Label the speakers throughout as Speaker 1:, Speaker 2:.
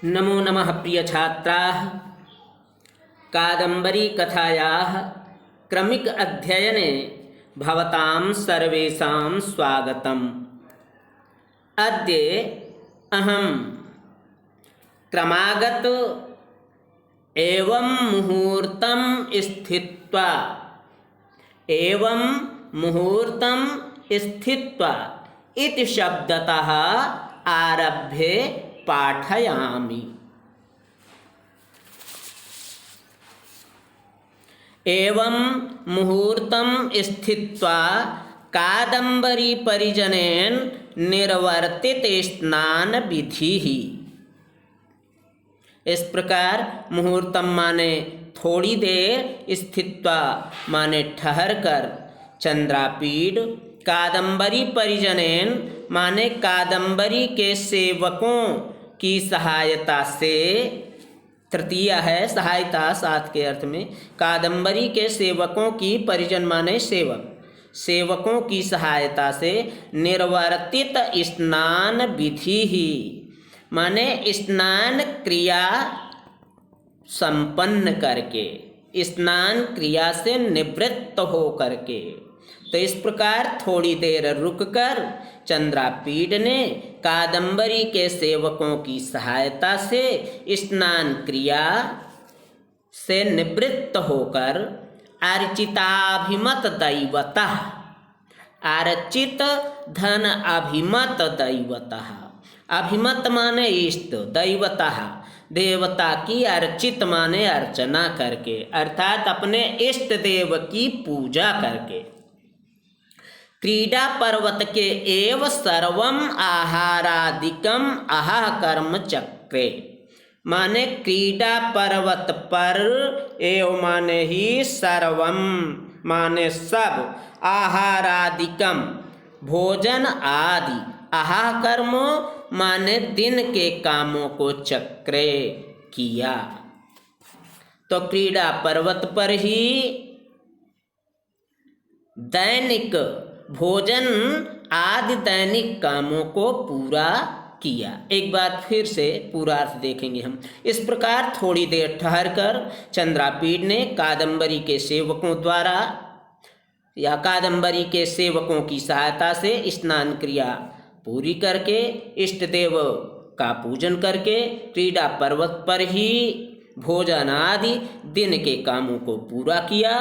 Speaker 1: नमो नमः प्रिय छात्राः। कादम्बरी कथायाः क्रमिक अध्ययने भवतां सर्वेषां स्वागतम्। अद्य अहं क्रमागत एवं मुहूर्तं स्थित्वा इति शब्दतः आरभ्य पाठयामि। एवं मुहूर्तं स्थित्वा कादम्बरी परिजनेन निर्वर्तित स्नान विधिः। इस प्रकार मुहूर्तम माने थोड़ी देर, स्थित्वा माने ठहर कर, चंद्रापीड, कादम्बरी परिजनेन माने कादम्बरी के सेवकों की सहायता से, तृतीय है सहायता साथ के अर्थ में, कादम्बरी के सेवकों की, परिजन माने सेवक, सेवकों की सहायता से निर्वर्तित स्नान विधि ही माने स्नान क्रिया संपन्न करके, स्नान क्रिया से निवृत्त हो करके। तो इस प्रकार थोड़ी देर रुककर चंद्रापीड ने कादम्बरी के सेवकों की सहायता से स्नान क्रिया से निवृत्त होकर अर्चिताभिमत दैवतः, अर्चित धन अभिमत दैवतः, अभिमत माने इष्ट, दैवतः देवता की, अर्चित माने अर्चना करके, अर्थात अपने इष्ट देव की पूजा करके। क्रीडा पर्वत के एव सर्वम आहारादिकम आहा कर्म चक्रे, माने क्रीडा पर्वत पर, एव माने ही, सर्वम माने सब, आहारादिकम भोजन आदि, आहा कर्म माने दिन के कामों को चक्रे किया। तो क्रीडा पर्वत पर ही दैनिक भोजन आदि दैनिक कामों को पूरा किया। एक बार फिर से पूरा अर्थ देखेंगे हम। इस प्रकार थोड़ी देर ठहर कर चंद्रापीड ने कादम्बरी के सेवकों द्वारा या कादम्बरी के सेवकों की सहायता से स्नान क्रिया पूरी करके, इष्ट देव का पूजन करके, क्रीडा पर्वत पर ही भोजन आदि दिन के कामों को पूरा किया।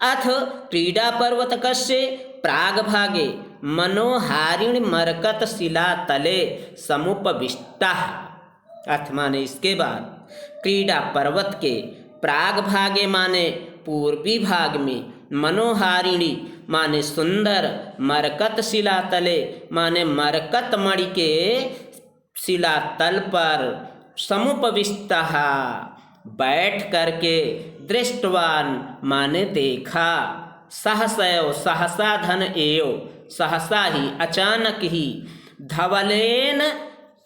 Speaker 1: अथ क्रीडा पर्वत कस्य प्राग भागे मनोहारिणी मरकत शिला तले समुपविष्टा। अथ माने इसके बाद क्रीडा पर्वत के प्राग भागे माने पूर्वी भाग में, मनोहारिणी माने सुंदर, मरकत शिला तले माने मरकत मणि के शिला तल पर, समुपविष्टा बैठ करके, दृष्टवान माने देखा, सहसैव सहसा धन एव, सहसा ही अचानक ही, धवलेन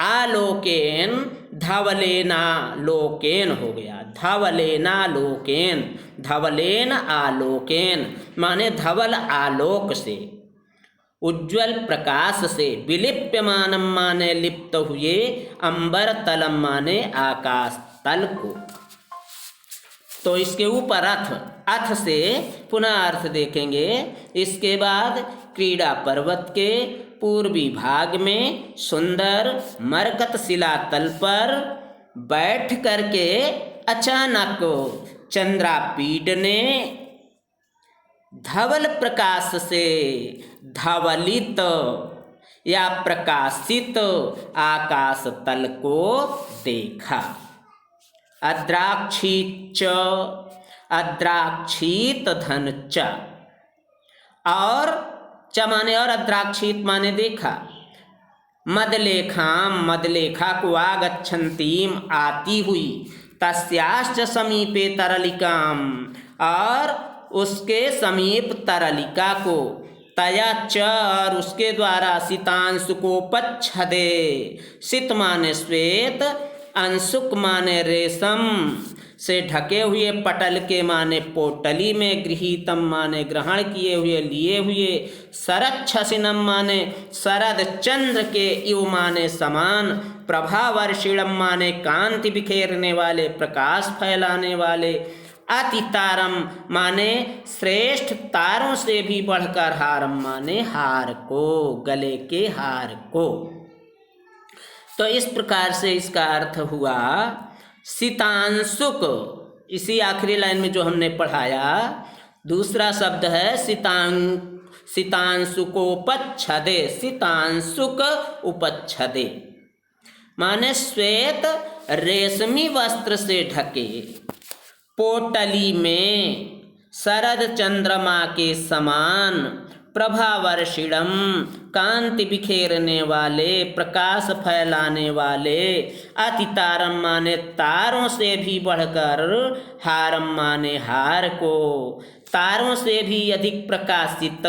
Speaker 1: आलोकेन, धवलेनालोकेन हो गया, धवलेनालोकेन, धवलेन आलोकेन माने धवल आलोक से, उज्ज्वल प्रकाश से, विलिप्यमानम माने लिप्त हुए, अंबर तलम माने आकाश तल को। तो इसके ऊपर अथ से पुनः अर्थ देखेंगे। इसके बाद क्रीडा पर्वत के पूर्वी भाग में सुंदर मरकत शिला तल पर बैठ करके अचानक चंद्रापीड ने धवल प्रकाश से धवलित या प्रकाशित आकाश तल को देखा। अद्राक्षीच, अद्राक्षीत धन च, और च माने और, अद्राक्षीत माने देखा, मदलेखाम मदलेखा को आगच्छन्तीम आती हुई, तस्याश्च समीपे तरलिकाम, और उसके समीप तरलिका को, तया च और उसके द्वारा, शीतांशु को पच्छदे, शीत माने श्वेत, अंशुक माने रेशम, से ढके हुए, पटल के माने पोटली में, गृहीतम माने ग्रहण किए हुए, लिए हुए, शरच्छसिनम माने शरद चंद्र के इव माने समान, प्रभावर्षिणम माने कांति बिखेरने वाले, प्रकाश फैलाने वाले, अतितारम माने श्रेष्ठ, तारों से भी बढ़कर, हारम माने हार को, गले के हार को। तो इस प्रकार से इसका अर्थ हुआ सितांशुक। इसी आखिरी लाइन में जो हमने पढ़ाया, दूसरा शब्द है सितांशुकोपच्छदे, सितांशुक उपच्छदे माने श्वेत रेशमी वस्त्र से ढके, पोटली में शरद चंद्रमा के समान, प्रभावर्षिणम कांति बिखेरने वाले, प्रकाश फैलाने वाले, अतितारम माने तारों से भी बढ़कर, हारम माने हार को, तारों से भी अधिक प्रकाशित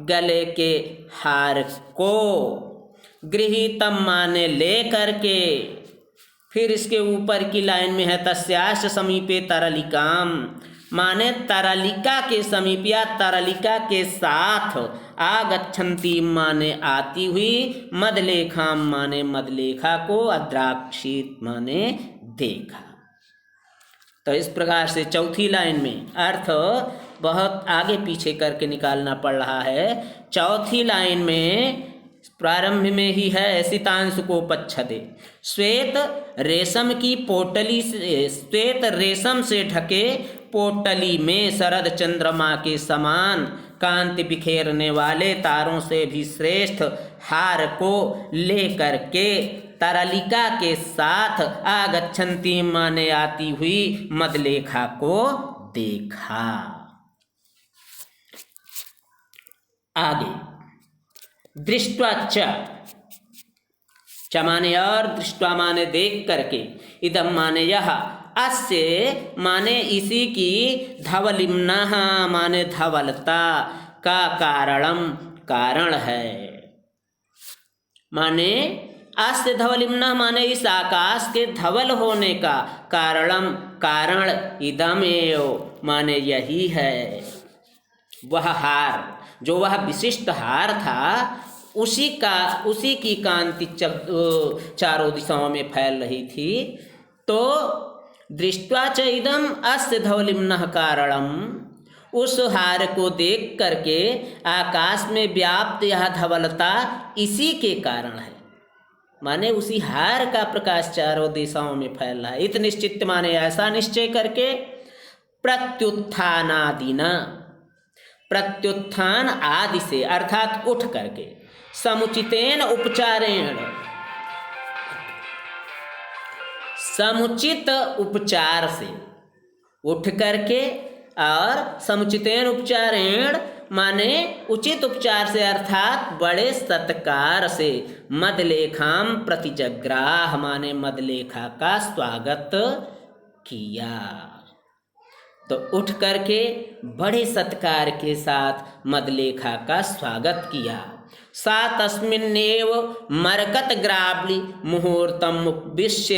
Speaker 1: गले के हार को, गृहीतम माने ले करके। फिर इसके ऊपर की लाइन में है तस्याश्च समीपे तरलिकाम माने तरलिका के समीप या तरलिका के साथ, आगच्छन्ती माने आती हुई, मदलेखाम माने मदलेखा को, अद्राक्षित माने देखा। तो इस प्रकार से चौथी लाइन में अर्थ बहुत आगे पीछे करके निकालना पड़ रहा है। चौथी लाइन में प्रारंभ में ही है सितांशुकोपच्छदे, श्वेत रेशम की पोटली से, श्वेत रेशम से ढके पोटली में, शरद चंद्रमा के समान, कांति बिखेरने वाले, तारों से भी श्रेष्ठ हार को लेकर के, तरलिका के साथ, आगच्छन्ती माने आती हुई, मदलेखा को देखा। आगे दृष्ट्वा च माने और, दृष्ट्वा माने देख करके, इदम माने यह, अस्य माने इसी की, धवलिम्नः माने धवलता का, कारणम कारण है, माने अस्य धवलिम्नः माने इस आकाश के धवल होने का, कारणम कारण, इदमेव माने यही है, वह हार, जो वह विशिष्ट हार था, उसी की कांति चारों दिशाओं में फैल रही थी। तो दृष्ट्वा च इदम अस्य धवलिम्नः कारणम, उस हार को देख करके आकाश में व्याप्त यह धवलता इसी के कारण है, माने उसी हार का प्रकाश चारों दिशाओं में फैल रहा है। इत निश्चित माने ऐसा निश्चय करके, प्रत्युत्थानादिना, प्रत्युत्थान आदि से अर्थात उठ करके, समुचितेन उपचारेण, समुचित उपचार से उठ करके, और समुचितेन उपचारेण माने उचित उपचार से अर्थात बड़े सत्कार से, मदलेखाम प्रतिजग्राह माने मदलेखा का स्वागत किया। तो उठ करके बड़े सत्कार के साथ मदलेखा का स्वागत किया। सा तस्मिन्नेव मरकत ग्रावली मुहूर्तम उपविश्य,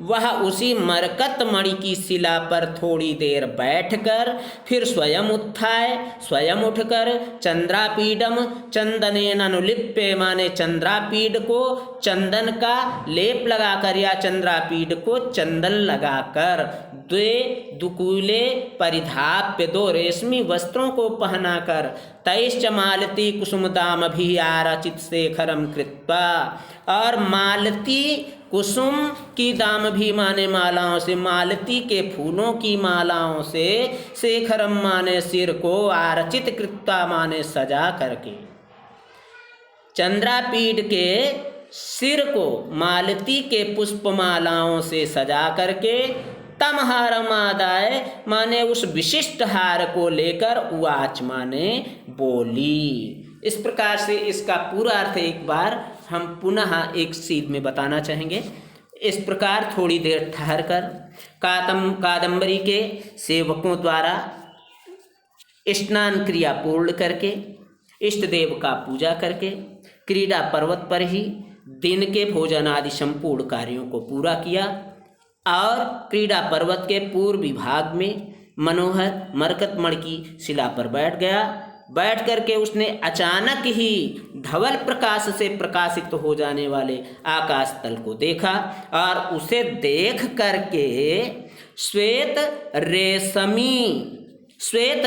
Speaker 1: वह उसी मरकत मणि की शिला पर थोड़ी देर बैठकर फिर स्वयं उत्थाय, स्वयं उठकर, चंद्रापीडम चंदनेन अनुलिप्य माने चंद्रापीड को चंदन का लेप लगाकर या चंद्रापीड को चंदन लगाकर, द्वे दुकूले परिधाप्य, दो रेशमी वस्त्रों को पहनाकर, तैश्च मालती कुसुमदाम भी आरचित शेखरम कृत्वा, और मालती कुसुम की दाम भी माने मालाओं से, मालती के फूलों की मालाओं से, शेखरम माने सिर को, आरचित कृत्वा माने सजा करके, चंद्रापीड के सिर को मालती के पुष्पमालाओं से सजा करके, तम हारम आदाय माने उस विशिष्ट हार को लेकर, उवाच माने बोली। इस प्रकार से इसका पूरा अर्थ एक बार हम पुनः एक सीध में बताना चाहेंगे। इस प्रकार थोड़ी देर ठहर कर कादम्बरी के सेवकों द्वारा स्नान क्रिया पूर्ण करके, इष्ट देव का पूजा करके, क्रीड़ा पर्वत पर ही दिन के भोजन आदि संपूर्ण कार्यों को पूरा किया। और क्रीड़ा पर्वत के पूर्वी भाग में मनोहर मरकतमणि की शिला पर बैठ गया। बैठ करके उसने अचानक ही धवल प्रकाश से प्रकाशित हो जाने वाले आकाश तल को देखा और उसे देख करके श्वेत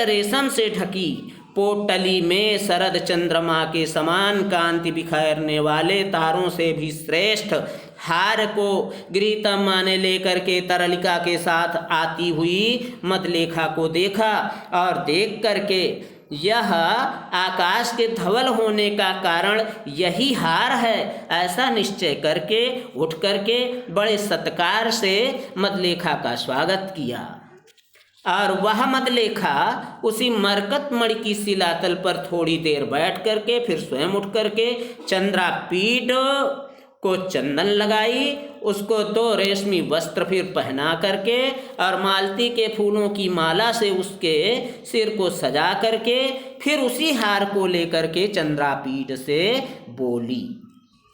Speaker 1: रेशम से ढकी पोटली में शरद चंद्रमा के समान कांति बिखेरने वाले तारों से भी श्रेष्ठ हार को गृहीतम माने लेकर के तरलिका के साथ आती हुई मदलेखा को देखा और देख करके यह आकाश के धवल होने का कारण यही हार है ऐसा निश्चय करके उठ करके बड़े सत्कार से मदलेखा का स्वागत किया। और वह मदलेखा उसी मरकतमणि की शिलातल पर थोड़ी देर बैठ करके फिर स्वयं उठ करके चंद्रापीठ को चंदन लगाई, उसको 2 रेशमी वस्त्र फिर पहना करके और मालती के फूलों की माला से उसके सिर को सजा करके फिर उसी हार को लेकर के चंद्रापीठ से बोली।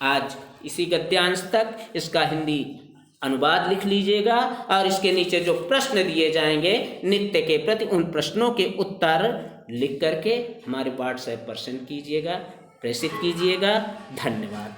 Speaker 1: आज इसी गद्यांश तक इसका हिंदी अनुवाद लिख लीजिएगा और इसके नीचे जो प्रश्न दिए जाएंगे नित्य के प्रति उन प्रश्नों के उत्तर लिख करके हमारे व्हाट्सएप पर सेंड कीजिएगा, प्रेषित कीजिएगा। धन्यवाद।